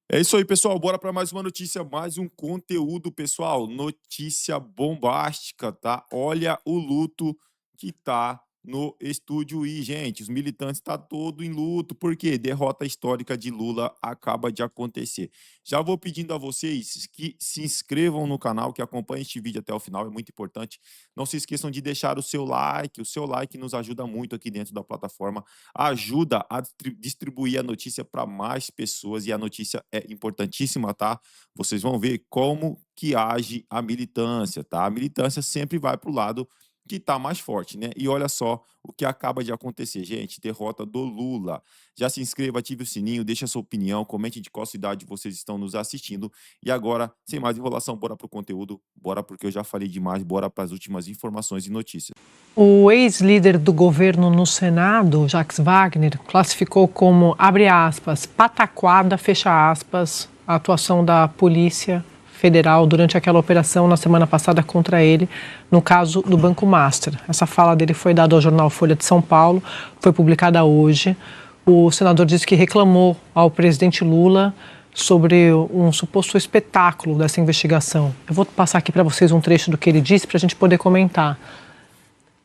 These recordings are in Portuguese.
É isso aí, pessoal. Bora para mais uma notícia, mais um conteúdo, pessoal. Notícia bombástica, tá? Olha o luto que tá no estúdio I, gente. Os militantes tá todo em luto, porque derrota histórica de Lula acaba de acontecer. Já vou pedindo a vocês que se inscrevam no canal, que acompanhem este vídeo até o final, é muito importante. Não se esqueçam de deixar o seu like nos ajuda muito aqui dentro da plataforma, ajuda a distribuir a notícia para mais pessoas e a notícia é importantíssima, tá? Vocês vão ver como que age a militância, tá? A militância sempre vai para o lado que tá mais forte, né? E olha só o que acaba de acontecer, gente, derrota do Lula. Já se inscreva, ative o sininho, deixe a sua opinião, comente de qual cidade vocês estão nos assistindo. E agora, sem mais enrolação, bora pro conteúdo, bora porque eu já falei demais, bora para as últimas informações e notícias. O ex-líder do governo no Senado, Jacques Wagner, classificou como, abre aspas, pataquada, fecha aspas, a atuação da Polícia Federal durante aquela operação na semana passada contra ele, no caso do Banco Master. Essa fala dele foi dada ao jornal Folha de São Paulo, foi publicada hoje. O senador disse que reclamou ao presidente Lula sobre um suposto espetáculo dessa investigação. Eu vou passar aqui para vocês um trecho do que ele disse para a gente poder comentar.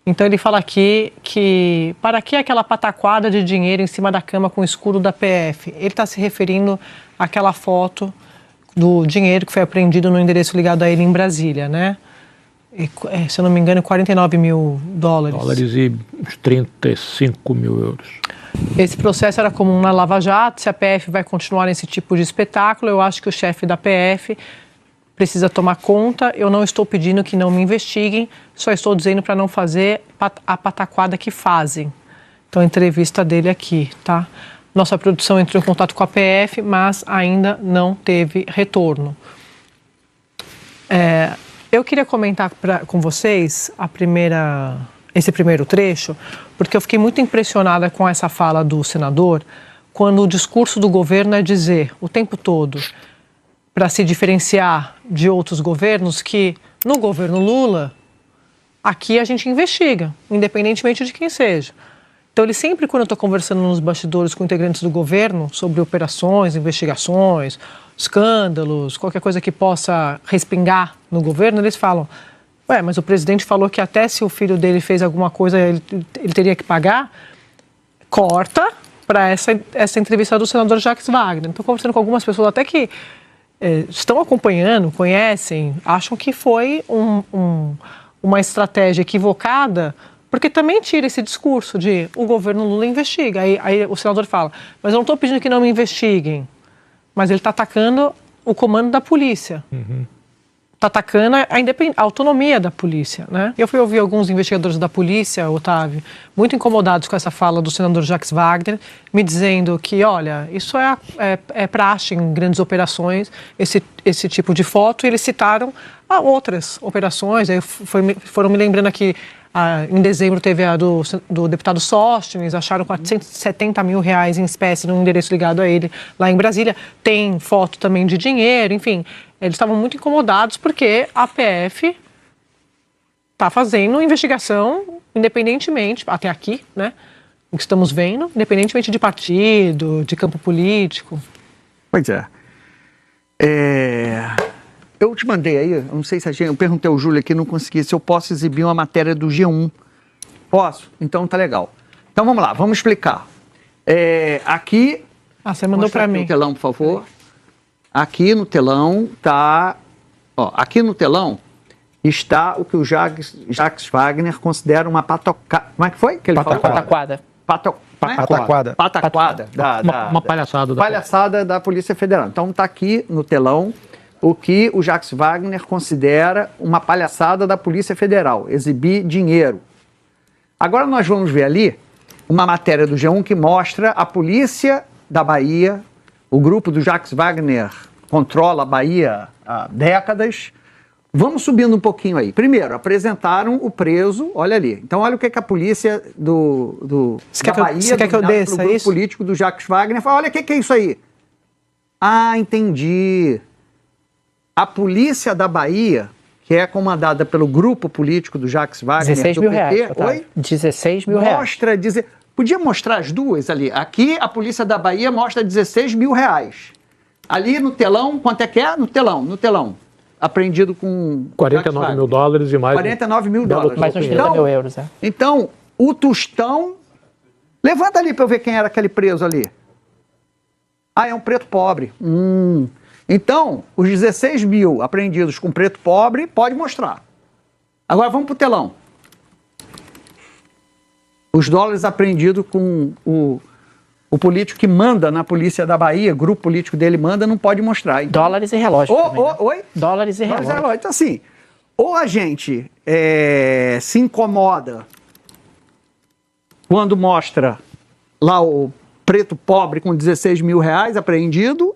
Então ele fala aqui que para que aquela pataquada de dinheiro em cima da cama com o escudo da PF? Ele está se referindo àquela foto do dinheiro que foi apreendido no endereço ligado a ele em Brasília, né? E, se eu não me engano, 49 mil dólares. Dólares e uns 35 mil euros. Esse processo era comum na Lava Jato. Se a PF vai continuar nesse tipo de espetáculo, eu acho que o chefe da PF precisa tomar conta. Eu não estou pedindo que não me investiguem, só estou dizendo para não fazer a pataquada que fazem. Então, a entrevista dele aqui, tá? Nossa produção entrou em contato com a PF, mas ainda não teve retorno. Eu queria comentar com vocês esse primeiro trecho, porque eu fiquei muito impressionada com essa fala do senador, quando o discurso do governo é dizer o tempo todo, para se diferenciar de outros governos, que no governo Lula, aqui a gente investiga, independentemente de quem seja. Então, ele sempre, quando eu estou conversando nos bastidores com integrantes do governo sobre operações, investigações, escândalos, qualquer coisa que possa respingar no governo, eles falam, mas o presidente falou que até se o filho dele fez alguma coisa, ele teria que pagar. Corta para essa entrevista do senador Jacques Wagner. Estou conversando com algumas pessoas até que estão acompanhando, conhecem, acham que foi uma estratégia equivocada, porque também tira esse discurso de o governo Lula investiga. Aí o senador fala, mas eu não estou pedindo que não me investiguem, mas ele está atacando o comando da polícia. Está atacando a autonomia da polícia, né? Eu fui ouvir alguns investigadores da polícia, Otávio, muito incomodados com essa fala do senador Jacques Wagner, me dizendo que, olha, isso é praxe em grandes operações, esse tipo de foto, e eles citaram outras operações, aí foram me lembrando aqui, em dezembro teve a do deputado Sóstenes, acharam 470 mil reais em espécie num endereço ligado a ele lá em Brasília. Tem foto também de dinheiro, enfim. Eles estavam muito incomodados porque a PF está fazendo investigação independentemente, até aqui, né? O que estamos vendo, independentemente de partido, de campo político. Pois é. Eu te mandei aí, eu não sei se eu perguntei ao Júlio aqui, não consegui, se eu posso exibir uma matéria do G1. Posso? Então tá legal. Então vamos lá, vamos explicar. Aqui... você mandou para mim. No telão, por favor. Aqui no telão tá... aqui no telão está o que o Jacques Wagner considera uma pataquada. Como é que foi? Que ele falou? Pataquada. Pataquada. Pataquada. Uma palhaçada. Palhaçada da Polícia Federal. Então está aqui no telão o que o Jacques Wagner considera uma palhaçada da Polícia Federal, exibir dinheiro. Agora nós vamos ver ali uma matéria do G1 que mostra a Polícia da Bahia, o grupo do Jacques Wagner controla a Bahia há décadas. Vamos subindo um pouquinho aí. Primeiro, apresentaram o preso, olha ali. Então olha o que a polícia da Bahia, você quer que eu desça, grupo isso? político do Jacques Wagner, fala, olha o que é isso aí. Ah, entendi. A polícia da Bahia, que é comandada pelo grupo político do Jacques Wagner, 16 mil reais. Oi? 16 mil reais. Podia mostrar as duas ali. Aqui a polícia da Bahia mostra 16 mil reais. Ali no telão, quanto é que é? No telão. Apreendido com... 49 mil dólares e mais... 49 mil dólares. Mais uns 30 mil euros, é. Então, o tostão... Levanta ali para eu ver quem era aquele preso ali. Ah, é um preto pobre. Então, os 16 mil apreendidos com preto pobre, pode mostrar. Agora vamos para o telão. Os dólares apreendidos com o político que manda na polícia da Bahia, grupo político dele manda, não pode mostrar. Então, dólares e relógio. Oi? Dólares e relógio. Então, assim, ou a gente se incomoda quando mostra lá o preto pobre com 16 mil reais apreendido,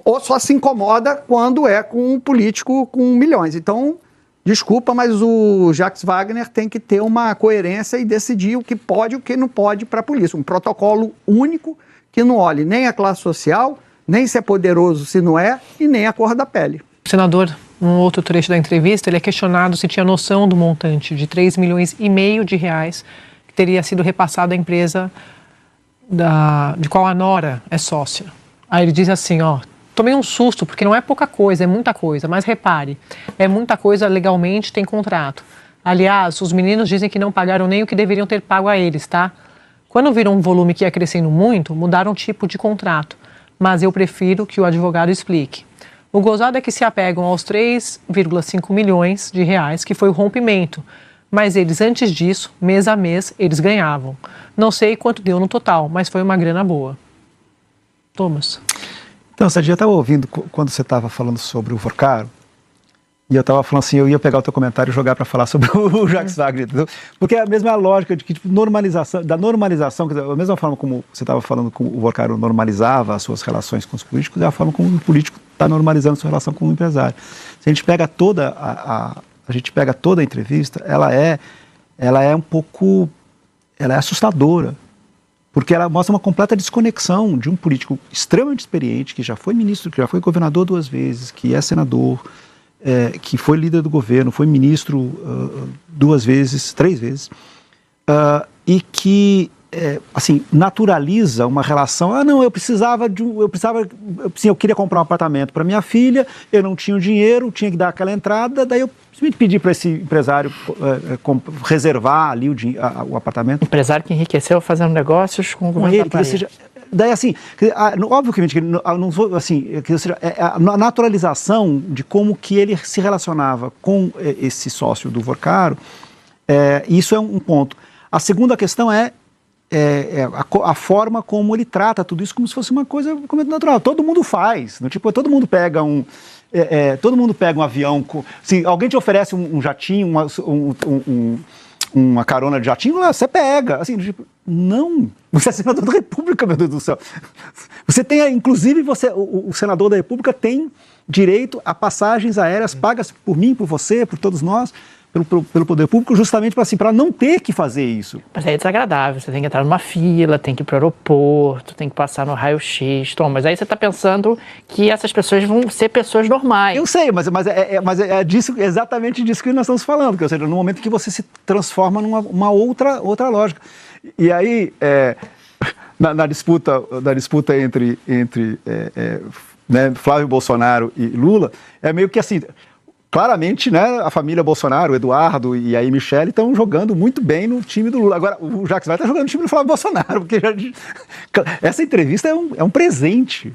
ou só se incomoda quando é com um político com milhões. Então, desculpa, mas o Jacques Wagner tem que ter uma coerência e decidir o que pode e o que não pode para a polícia. Um protocolo único que não olhe nem a classe social, nem se é poderoso se não é, e nem a cor da pele. O senador, num outro trecho da entrevista, ele é questionado se tinha noção do montante de 3,5 milhões de reais que teria sido repassado à empresa de qual a Nora é sócia. Aí ele diz assim, tomei um susto, porque não é pouca coisa, é muita coisa, mas repare, é muita coisa legalmente, tem contrato. Aliás, os meninos dizem que não pagaram nem o que deveriam ter pago a eles, tá? Quando viram um volume que ia crescendo muito, mudaram o tipo de contrato, mas eu prefiro que o advogado explique. O gozado é que se apegam aos 3,5 milhões de reais, que foi o rompimento, mas eles, antes disso, mês a mês, eles ganhavam. Não sei quanto deu no total, mas foi uma grana boa. Thomas. Então, você já estava ouvindo quando você estava falando sobre o Vorcaro, e eu estava falando assim, eu ia pegar o teu comentário e jogar para falar sobre o Jacques Wagner, entendeu? Porque é a mesma lógica de que, tipo, da normalização, quer dizer, da mesma forma como você estava falando que o Vorcaro normalizava as suas relações com os políticos, é a forma como o político está normalizando a sua relação com o empresário. Se a gente pega toda a entrevista, ela é assustadora, porque ela mostra uma completa desconexão de um político extremamente experiente, que já foi ministro, que já foi governador 2 vezes, que é senador, que foi líder do governo, foi ministro 2 vezes, 3 vezes, e que assim, naturaliza uma relação. Não, eu queria comprar um apartamento para minha filha, eu não tinha o dinheiro, tinha que dar aquela entrada, daí eu simplesmente pedi para esse empresário reservar ali o apartamento. Empresário que enriqueceu fazendo negócios com o governo da Bahia. Daí, assim, obviamente, a naturalização de como que ele se relacionava com esse sócio do Vorcaro, isso é um ponto. A segunda questão é a forma como ele trata tudo isso como se fosse uma coisa completamente natural. Todo mundo faz, né? Tipo, todo mundo pega um avião. Se alguém te oferece um jatinho, uma carona de jatinho, você pega. Assim, tipo, não, você é senador da República, meu Deus do céu. Você tem, inclusive, o senador da República tem direito a passagens aéreas pagas por mim, por você, por todos nós, pelo poder público, justamente para não ter que fazer isso. Mas é desagradável, você tem que entrar numa fila, tem que ir para o aeroporto, tem que passar no raio-x, mas aí você está pensando que essas pessoas vão ser pessoas normais. Eu sei, mas é exatamente disso que nós estamos falando, que, ou seja, no momento que você se transforma numa outra lógica. E aí, na disputa entre Flávio Bolsonaro e Lula, é meio que assim... Claramente, né, a família Bolsonaro, o Eduardo e a Michele estão jogando muito bem no time do Lula. Agora, o Jacques Wagner está jogando no time do Flávio Bolsonaro, porque essa entrevista é um presente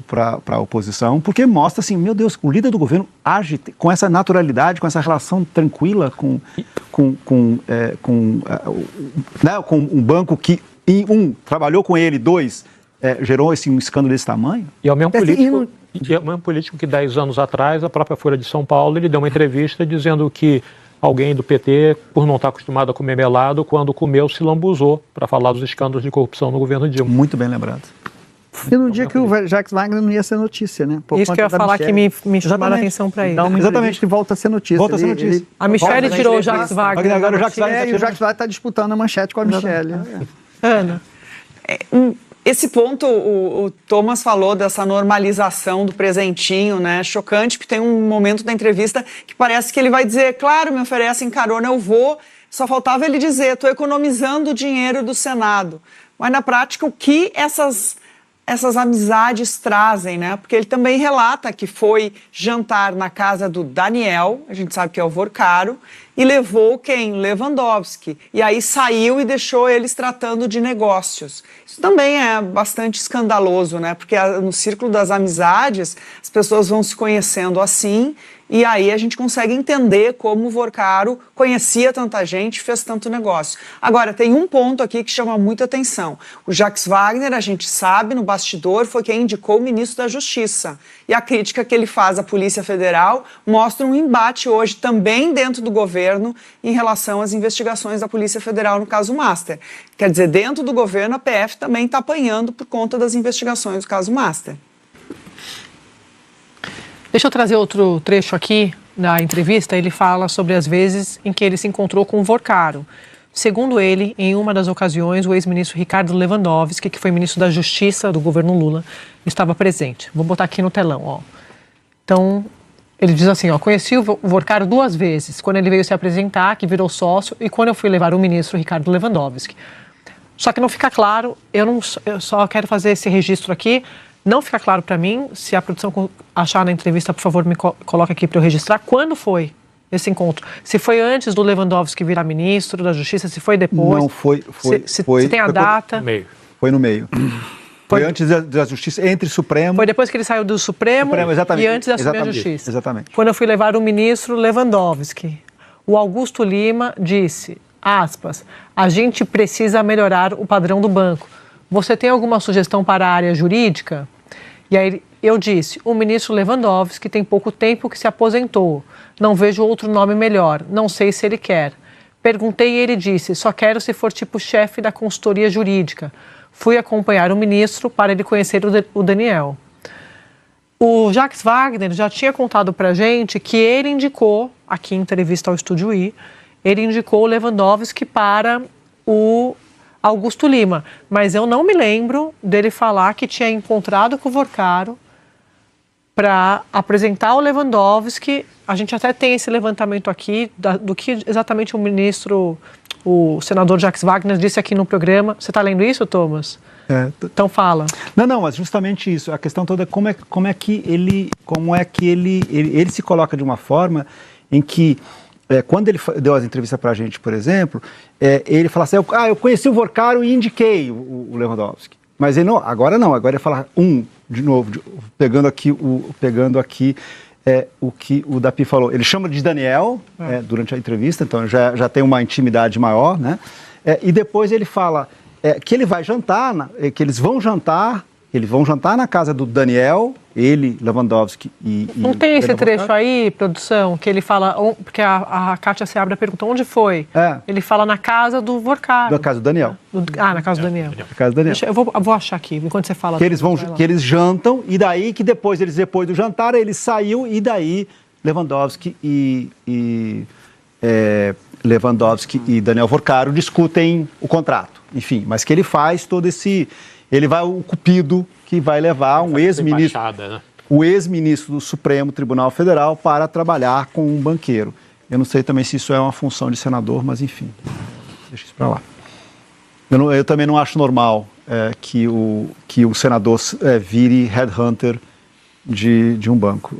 para a oposição, porque mostra assim, meu Deus, o líder do governo age com essa naturalidade, com essa relação tranquila com um banco que, trabalhou com ele, 2, gerou um escândalo desse tamanho. E é o mesmo político... E é o mesmo político que 10 anos atrás, a própria Folha de São Paulo, ele deu uma entrevista dizendo que alguém do PT, por não estar acostumado a comer melado, quando comeu, se lambuzou para falar dos escândalos de corrupção no governo Dilma. Muito bem lembrado. E no dia que o Jacques Wagner não ia ser notícia, né? Isso que eu ia falar que me chamaram a atenção para ele. Então, exatamente, que volta a ser notícia. Volta a ser notícia. A Michele tirou o Jacques Wagner. Agora o Jacques Wagner e o Jacques Wagner está disputando a manchete com a Michele. Ana. Esse ponto, o Thomas falou dessa normalização do presentinho, né? Chocante, porque tem um momento da entrevista que parece que ele vai dizer, claro, me oferecem carona, eu vou. Só faltava ele dizer, estou economizando o dinheiro do Senado. Mas na prática, o que essas essas amizades trazem, né? Porque ele também relata que foi jantar na casa do Daniel, a gente sabe que é o Vorcaro, e levou quem? Lewandowski. E aí saiu e deixou eles tratando de negócios. Isso também é bastante escandaloso, né? Porque no círculo das amizades, as pessoas vão se conhecendo assim, e aí a gente consegue entender como o Vorcaro conhecia tanta gente, fez tanto negócio. Agora, tem um ponto aqui que chama muita atenção. O Jacques Wagner, a gente sabe, no bastidor, foi quem indicou o ministro da Justiça. E a crítica que ele faz à Polícia Federal mostra um embate hoje também dentro do governo em relação às investigações da Polícia Federal no caso Master. Quer dizer, dentro do governo, a PF também está apanhando por conta das investigações do caso Master. Deixa eu trazer outro trecho aqui na entrevista. Ele fala sobre as vezes em que ele se encontrou com o Vorcaro. Segundo ele, em uma das ocasiões, o ex-ministro Ricardo Lewandowski, que foi ministro da Justiça do governo Lula, estava presente. Vou botar aqui no telão, ó. Então, ele diz assim, ó, conheci o Vorcaro 2 vezes, quando ele veio se apresentar, que virou sócio, e quando eu fui levar o ministro Ricardo Lewandowski. Só que não fica claro, eu só quero fazer esse registro aqui. Não fica claro para mim, se a produção achar na entrevista, por favor, me coloca aqui para eu registrar, quando foi esse encontro. Se foi antes do Lewandowski virar ministro da Justiça, se foi depois. Não, foi. Se tem a data. Foi no meio. Foi antes da Justiça, entre Supremo. Foi depois que ele saiu do Supremo e antes de assumir a Justiça. Exatamente. Quando eu fui levar o ministro Lewandowski, o Augusto Lima disse, aspas, a gente precisa melhorar o padrão do banco. Você tem alguma sugestão para a área jurídica? E aí eu disse, o ministro Lewandowski tem pouco tempo que se aposentou. Não vejo outro nome melhor. Não sei se ele quer. Perguntei e ele disse, só quero se for tipo chefe da consultoria jurídica. Fui acompanhar o ministro para ele conhecer o Daniel. O Jacques Wagner já tinha contado para a gente que ele indicou, aqui em entrevista ao Estúdio I, ele indicou o Lewandowski para o Augusto Lima, mas eu não me lembro dele falar que tinha encontrado com o Vorcaro para apresentar o Lewandowski. A gente até tem esse levantamento aqui do que exatamente o senador Jacques Wagner disse aqui no programa. Você está lendo isso, Thomas? Então fala. Não, mas justamente isso. A questão toda é como é que ele se coloca de uma forma em que quando ele deu as entrevistas para a gente, por exemplo, ele fala assim, eu conheci o Vorcaro e indiquei o Lewandowski. Mas ele agora ele fala de novo, pegando aqui o que o Dapi falou. Ele chama de Daniel durante a entrevista, então já tem uma intimidade maior, né? E depois ele fala que ele vai jantar, que eles vão jantar na casa do Daniel, ele, Lewandowski e não tem esse trecho aí, produção, que ele fala, porque a Kátia Seabra perguntou onde foi. Ele fala na casa do Vorcaro. Na casa do Daniel. Na casa do Daniel. Na casa do Daniel. Eu vou achar aqui, enquanto você fala. Que eles jantam, e daí que depois do jantar, ele saiu, e daí Lewandowski e Daniel Vorcaro discutem o contrato. Enfim, mas que ele faz todo esse... Ele vai o cupido que vai levar o ex-ministro do Supremo Tribunal Federal para trabalhar com um banqueiro. Eu não sei também se isso é uma função de senador, mas enfim, deixa isso para lá. Eu também não acho normal que o senador vire headhunter de um banco.